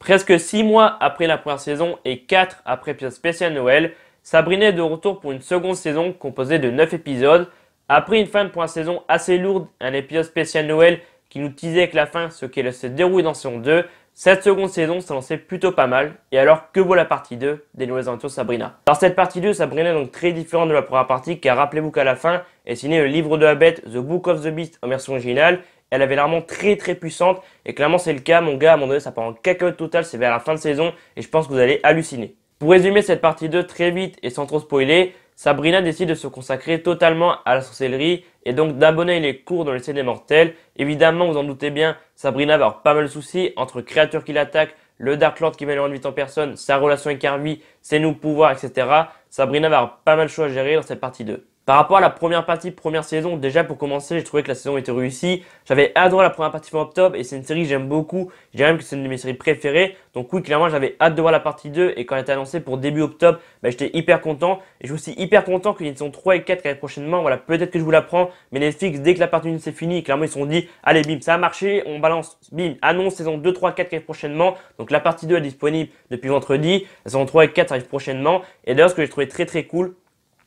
Presque 6 mois après la première saison et 4 après l'épisode spécial Noël, Sabrina est de retour pour une seconde saison composée de 9 épisodes. Après une fin de première saison assez lourde, un épisode spécial Noël qui nous teasait avec la fin ce qu'elle se déroule dans saison 2, cette seconde saison s'est lancée plutôt pas mal. Et alors, que vaut la partie 2 des Nouvelles Aventures de Sabrina? Alors cette partie 2, Sabrina est donc très différente de la première partie car rappelez-vous qu'à la fin, elle signait le livre de la bête, The Book of the Beast en version originale. Elle avait l'armement très puissante et clairement c'est le cas mon gars, à un moment donné ça part en cacahuète totale, c'est vers la fin de saison et je pense que vous allez halluciner. Pour résumer cette partie 2 très vite et sans trop spoiler, Sabrina décide de se consacrer totalement à la sorcellerie et donc d'abonner les cours dans le lycée des mortels. Évidemment vous en doutez bien, Sabrina va avoir pas mal de soucis entre créatures qui l'attaquent, le Dark Lord qui va lui rendre vite en personne, sa relation avec Harvey, ses nouveaux pouvoirs, etc. Sabrina va avoir pas mal de choses à gérer dans cette partie 2. Par rapport à la première partie, première saison, déjà pour commencer, j'ai trouvé que la saison était réussie. J'avais adoré la première partie fin octobre et c'est une série que j'aime beaucoup. Je dirais même que c'est une de mes séries préférées. Donc oui, clairement, j'avais hâte de voir la partie 2 et quand elle était annoncée pour début octobre, j'étais hyper content. Et je suis aussi hyper content qu'il y ait une saison 3 et 4 qui arrivent prochainement. Voilà, peut-être que je vous la prends, mais Netflix, dès que la partie 1 c'est fini, clairement ils se sont dit, allez bim, ça a marché, on balance, bim, annonce saison 2, 3, 4 qui arrive prochainement. Donc la partie 2 est disponible depuis vendredi, la saison 3 et 4 arrivent prochainement. Et d'ailleurs, ce que j'ai trouvé très cool,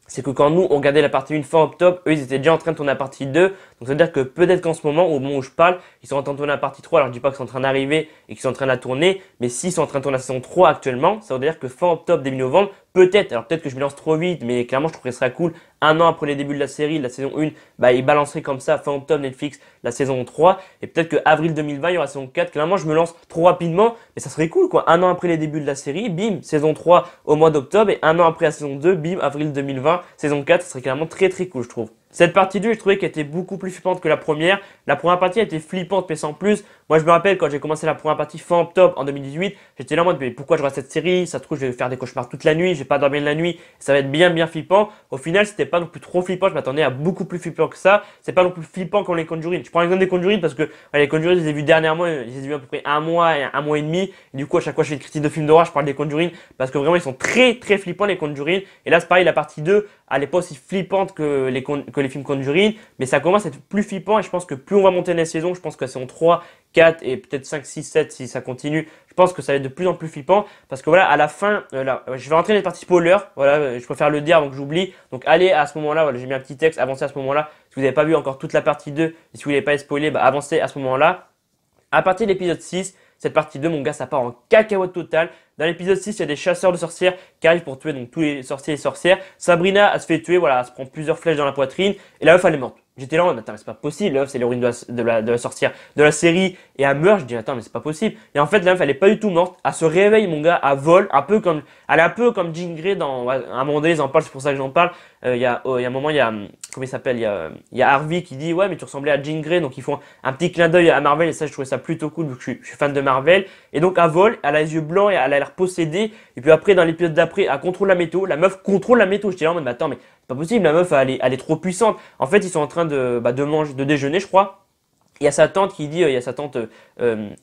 c'est que quand nous on regardait la partie 1 fin octobre, eux ils étaient déjà en train de tourner la partie 2. Donc ça veut dire que peut-être qu'en ce moment, au moment où je parle, ils sont en train de tourner la partie 3. Alors je dis pas qu'ils sont en train d'arriver et qu'ils sont en train de la tourner, mais s'ils sont en train de tourner la saison 3 actuellement, ça veut dire que fin octobre, début novembre, peut-être, alors peut-être que je me lance trop vite, mais clairement je trouve que ce serait cool. Un an après les débuts de la série, la saison 1, ils balanceraient comme ça, fin octobre, Netflix, la saison 3. Et peut-être que avril 2020, il y aura la saison 4. Clairement, je me lance trop rapidement, mais ça serait cool quoi. Un an après les débuts de la série, bim, saison 3 au mois d'octobre. Et un an après la saison 2, bim, avril 2020, saison 4. Ça serait clairement très cool, je trouve. Cette partie 2, je trouvais qu'elle était beaucoup plus flippante que la première. La première partie était flippante, mais sans plus. Moi, je me rappelle quand j'ai commencé la première partie fin octobre en 2018, j'étais là en mode, mais pourquoi je regarde cette série? Ça se trouve, je vais faire des cauchemars toute la nuit, je vais pas dormir de la nuit, ça va être bien flippant. Au final, c'était pas non plus trop flippant, je m'attendais à beaucoup plus flippant que ça. C'est pas non plus flippant comme les Conjuring. Je prends l'exemple des Conjuring parce que les Conjuring, je les ai vus dernièrement, je les ai vus à peu près un mois et demi. Et du coup, à chaque fois, je fais une critique de films d'horreur, je parle des Conjuring parce que vraiment, ils sont très flippants, les Conjuring. Et là, c'est pareil, la partie 2, elle est pas aussi flippante que les films Conjuring, mais ça commence à être plus flippant et je pense que plus on va monter dans les saisons, je pense que la saison 3, 4 et peut-être 5, 6, 7 si ça continue, je pense que ça va être de plus en plus flippant parce que voilà, à la fin, je vais rentrer dans les parties spoilers, voilà, je préfère le dire avant que j'oublie, donc allez à ce moment-là, voilà, j'ai mis un petit texte, avancez à ce moment-là, si vous n'avez pas vu encore toute la partie 2 et si vous ne voulez pas spoiler, avancez à ce moment-là. À partir de l'épisode 6, cette partie 2, mon gars, ça part en cacahuète totale. Dans l'épisode 6, il y a des chasseurs de sorcières qui arrivent pour tuer donc tous les sorciers et sorcières. Sabrina, elle se fait tuer, voilà, elle se prend plusieurs flèches dans la poitrine et la meuf, elle est morte. J'étais là, attends, mais c'est pas possible, la meuf, c'est l'héroïne de la sorcière de la série et elle meurt. Je dis, attends, mais c'est pas possible. Et en fait, la meuf, elle est pas du tout morte. Elle se réveille, mon gars, elle vole, elle est un peu comme Jean Grey dans, à un moment donné, ils en parlent, c'est pour ça que j'en parle. Il y a un moment, il y a, comment il s'appelle, il y a Harvey qui dit, ouais, mais tu ressemblais à Jean Grey, donc ils font un petit clin d'œil à Marvel et ça, je trouvais ça plutôt cool vu que je suis fan de Marvel. Et donc, elle vole, elle a les yeux blancs et elle a l'air possédée. Et puis après, dans l'épisode d'après, elle contrôle la météo. La meuf contrôle la météo. J'étais là en mode, mais attends, mais c'est pas possible, la meuf, elle est trop puissante. En fait, ils sont en train de manger, de déjeuner, je crois. Il y a sa tante qui dit, il y a sa tante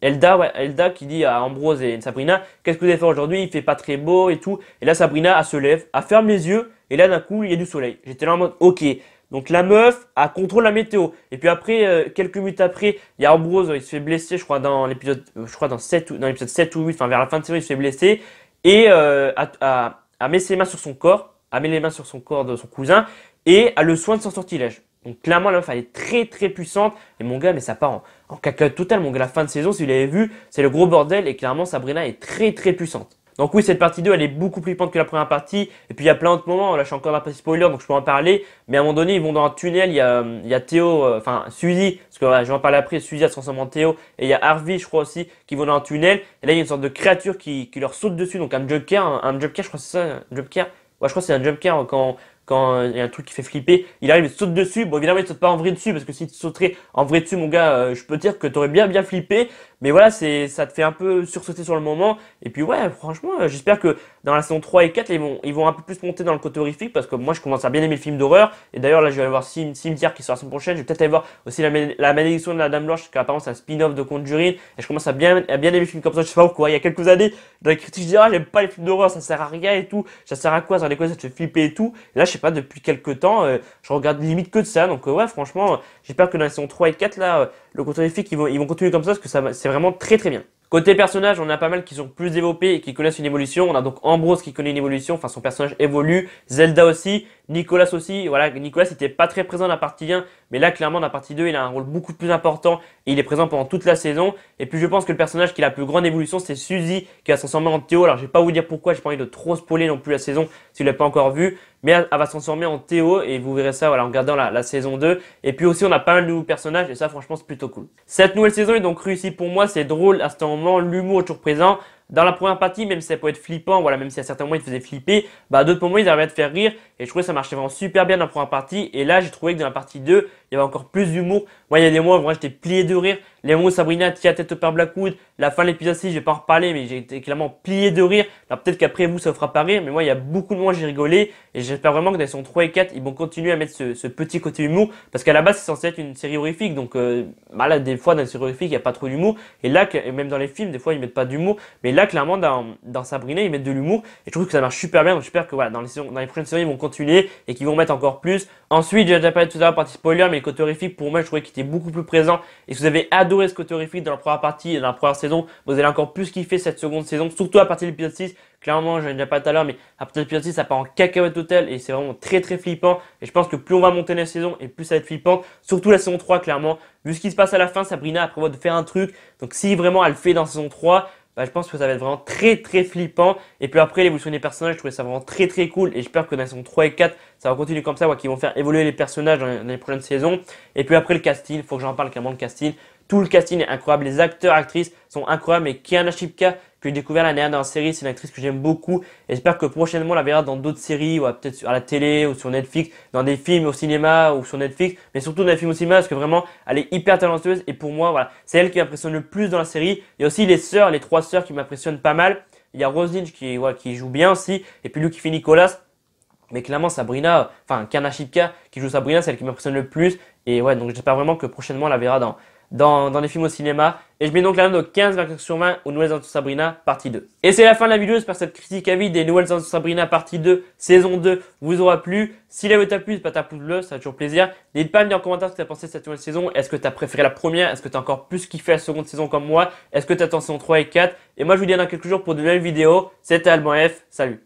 Elda, ouais, Elda qui dit à Ambrose et Sabrina, qu'est-ce que vous avez fait aujourd'hui? Il fait pas très beau et tout. Et là, Sabrina, elle se lève, elle ferme les yeux. Et là, d'un coup, il y a du soleil. J'étais là en mode, ok. Donc la meuf, elle contrôle la météo. Et puis après, quelques minutes après, il y a Ambrose, il se fait blesser, je crois, dans l'épisode, dans l'épisode 7 ou 8, enfin vers la fin de série, il se fait blesser. Et elle met ses mains sur son corps, elle met les mains sur son corps de son cousin, et elle le soigne de son sortilège. Donc clairement, la meuf, elle est très puissante. Et mon gars, mais ça part en cacahuète totale. Mon gars, la fin de saison, si vous l'avez vu, c'est le gros bordel. Et clairement, Sabrina est très puissante. Donc oui, cette partie 2, elle est beaucoup plus puissante que la première partie. Et puis il y a plein d'autres moments, là je suis encore dans la partie spoiler, donc je peux en parler. Mais à un moment donné, ils vont dans un tunnel, il y a Théo, enfin Suzy, parce que voilà, je vais en parler après, Suzy elle se transforme en Théo. Et il y a Harvey, je crois aussi, qui vont dans un tunnel. Et là, il y a une sorte de créature qui leur saute dessus, donc un jumpscare, un jumpscare, je crois que c'est ça, un jumpscare. Ouais, je crois que c'est un jumpscare quand il y a un truc qui fait flipper, il arrive, il saute dessus. Bon, évidemment, il saute pas en vrai dessus, parce que si tu sauterais en vrai dessus, mon gars, je peux te dire que t'aurais bien flippé. Mais voilà, ça te fait un peu sursauter sur le moment. Et puis ouais, franchement, j'espère que dans la saison 3 et 4, là, ils vont un peu plus monter dans le côté horrifique, parce que moi, je commence à bien aimer le film d'horreur. Et d'ailleurs, là, je vais aller voir Cimetière qui sort la semaine prochaine. Je vais peut-être aller voir aussi la malédiction de la Dame Blanche, qui apparemment c'est un spin-off de Conjuring. Et je commence à bien aimer le film comme ça, je sais pas pourquoi. Il y a quelques années, dans les critiques, je disais, ah, j'aime pas les films d'horreur, ça sert à rien et tout. Ça sert à quoi? Ça te fait flipper et tout. Et là, je sais pas, depuis quelques temps, je regarde limite que de ça. Donc ouais, franchement, j'espère que dans la saison 3 et 4, là, le côté horrifique, ils vont continuer comme ça, parce que c'est vraiment très bien. Côté personnage, on a pas mal qui sont plus développés et qui connaissent une évolution. On a donc Ambrose qui connaît une évolution, enfin son personnage évolue, Zelda aussi, Nicolas aussi. Voilà, Nicolas n'était pas très présent dans la partie 1, mais là clairement dans la partie 2, il a un rôle beaucoup plus important et il est présent pendant toute la saison. Et puis je pense que le personnage qui a la plus grande évolution, c'est Suzy qui va se transformer en Théo. Alors je vais pas vous dire pourquoi, j'ai pas envie de trop spoiler non plus la saison si vous l'avez pas encore vu, mais elle va se transformer en Théo et vous verrez ça voilà, en regardant la saison 2. Et puis aussi on a pas mal de nouveaux personnages et ça franchement c'est plutôt cool. Cette nouvelle saison est donc réussie pour moi, c'est drôle à ce moment, l'humour est toujours présent. Dans la première partie, même si ça peut être flippant, voilà, même si à certains moments il faisait flipper, bah à d'autres moments il arrivait à te faire rire et je trouvais que ça marchait vraiment super bien dans la première partie. Et là j'ai trouvé que dans la partie 2, il y avait encore plus d'humour. Moi il y a des moments où j'étais plié de rire. Les moments où Sabrina tient la tête au père Blackwood, la fin de l'épisode 6, je vais pas en reparler, mais j'ai été clairement plié de rire. Alors peut-être qu'après vous ça vous fera pas rire, mais moi il y a beaucoup de moments où j'ai rigolé et j'espère vraiment que dans les saisons 3 et 4 ils vont continuer à mettre ce petit côté humour parce qu'à la base c'est censé être une série horrifique, donc bah là des fois dans les séries horrifiques il y a pas trop d'humour et là et même dans les films des fois ils mettent pas d'humour, mais là clairement dans Sabrina ils mettent de l'humour et je trouve que ça marche super bien, donc j'espère que voilà dans les prochaines séries ils vont continuer et qu'ils vont mettre encore plus. Ensuite j'ai déjà parlé tout à l'heure partie spoiler, mais le côté horrifique pour moi je trouvais qu'il était beaucoup plus présent et si vous avez adoré ce côté horrifique dans la première partie et dans la première saison, vous allez encore plus kiffer cette seconde saison, surtout à partir de l'épisode 6. Clairement, j'en ai déjà pas tout à l'heure, mais à partir de l'épisode 6, ça part en cacahuète totale et c'est vraiment très très flippant. Et je pense que plus on va monter les saisons et plus ça va être flippant. Surtout la saison 3, clairement. Vu ce qui se passe à la fin, Sabrina prévoit de faire un truc. Donc si vraiment elle le fait dans saison 3, bah, je pense que ça va être vraiment très très flippant. Et puis après, l'évolution des personnages, je trouvais ça vraiment très très cool. Et j'espère que dans la saison 3 et 4, ça va continuer comme ça, qu'ils vont faire évoluer les personnages dans les prochaines saisons. Et puis après le casting, il faut que j'en parle clairement le casting. Tout le casting est incroyable, les acteurs, actrices sont incroyables. Et Kiana Shipka, que j'ai découvert l'année dernière dans la série, c'est une actrice que j'aime beaucoup. Et j'espère que prochainement on la verra dans d'autres séries, ou peut-être à la télé ou sur Netflix, dans des films au cinéma ou sur Netflix, mais surtout dans des films au cinéma parce que vraiment elle est hyper talentueuse. Et pour moi, voilà, c'est elle qui m'impressionne le plus dans la série. Il y a aussi les trois sœurs qui m'impressionnent pas mal. Il y a Roselyne qui joue bien aussi, et puis lui qui fait Nicolas. Mais clairement, Sabrina, enfin Kiana Shipka qui joue Sabrina, c'est elle qui m'impressionne le plus. Et ouais, donc j'espère vraiment que prochainement on la verra dans des films au cinéma. Et je mets donc la note de 15,4 sur 20 aux Nouvelles Aventures de Sabrina partie 2. Et c'est la fin de la vidéo, j'espère que cette critique à vie des Nouvelles Aventures de Sabrina partie 2, saison 2 vous aura plu. Si la vidéo t'a plu, pas ta pouce bleu, ça fait toujours plaisir. N'hésite pas à me dire en commentaire ce que tu as pensé de cette nouvelle saison. Est-ce que tu as préféré la première? Est-ce que tu as encore plus kiffé la seconde saison comme moi? Est-ce que tu attends saison 3 et 4? Et moi je vous dis à dans quelques jours pour de nouvelles vidéos. C'était Alban F, salut.